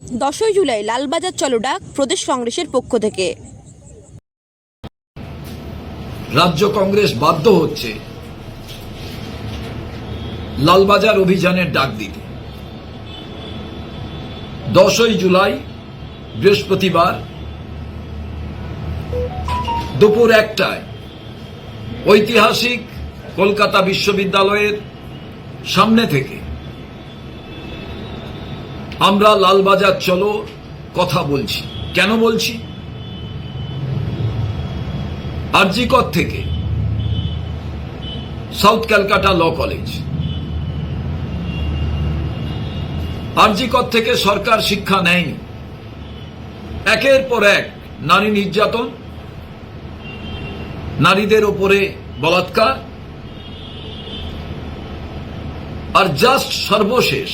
10ই জুলাই লালবাজার চলো ডাক প্রদেশ কংগ্রেসের পক্ষ থেকে। রাজ্য কংগ্রেস বাধ্য হচ্ছে লালবাজার অভিযানের ডাক দিতে। 10ই জুলাই বৃহস্পতিবার দুপুর 1টায় ঐতিহাসিক কলকাতা বিশ্ববিদ্যালয়ের সামনে থেকে আমরা লালবাজার চলো কথা বলছি। কেন বলছি? আরজিকর থেকে south Calcutta law college, RG Kar থেকে সরকার শিক্ষা নেয়নি। একের পর এক নারী নির্যাতন, নারীদের উপরে বলাৎকার, আর জাস্ট সর্বশেষ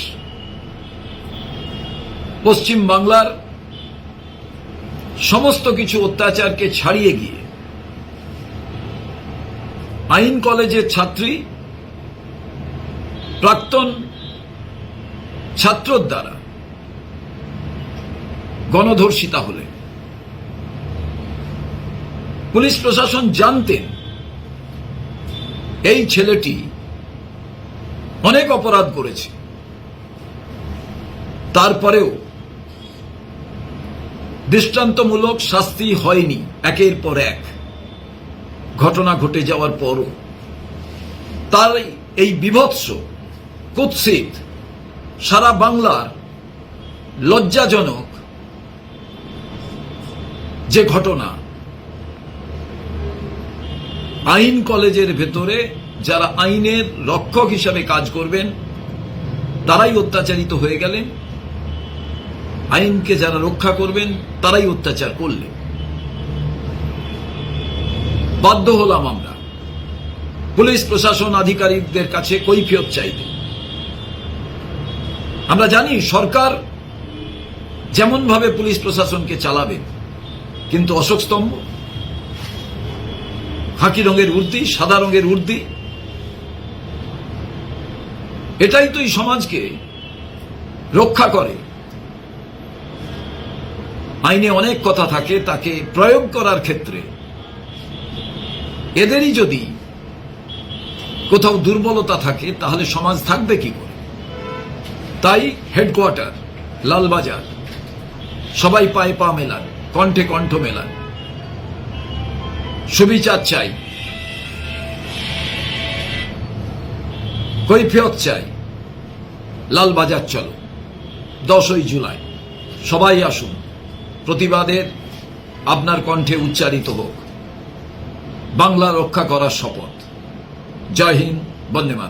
পশ্চিম বাংলার সমস্ত কিছু অত্যাচারকে ছাড়িয়ে গিয়ে আইন কলেজের ছাত্রী প্রাক্তন ছাত্রর দ্বারা গণধর্ষিতা হলে পুলিশ প্রশাসন জানতেন এই ছেলেটি অনেক অপরাধ করেছে, তারপরেও দৃষ্টান্তমূলক শাস্তি হয়নি। একের পর এক ঘটনা ঘটে যাওয়ার পরও তার এই বিভৎস, কুৎসিত, সারা বাংলার লজ্জাজনক যে ঘটনা, আইন কলেজের ভেতরে যারা আইনের রক্ষক হিসাবে কাজ করবেন তারাই অত্যাচারিত হয়ে গেলেন, আইনকে যারা রক্ষা করবেন তারাই অত্যাচার করলেন। বাধ্য হলাম আমরা পুলিশ প্রশাসন আধিকারিকদের কাছে কৈফিয়ত চাইতে। আমরা জানি সরকার যেমন ভাবে পুলিশ প্রশাসনকে চালাবে, কিন্তু অশোক স্তম্ভ, খাকি রঙের উর্দি, সাদা রঙের উর্দি, এটাই তো এই সমাজকে রক্ষা করে। আইনে অনেক কথা থাকে, তাকে প্রয়োগ করার ক্ষেত্রে এদেরই যদি কোথাও দুর্বলতা থাকে তাহলে সমাজ থাকবে কি করে? তাই হেডকোয়ার্টার লালবাজার, সবাই পায়ে পা মেলান, কণ্ঠে কণ্ঠ মেলান, সুবিচার চাই, কৈফিয়ত চাই। লালবাজার চলো 10ই জুলাই, সবাই আসুন, প্রতিবাদের আপনার কণ্ঠে উচ্চারিত হোক বাংলা রক্ষা করার শপথ। জয় হিন্দ, বন্দে মাতরম।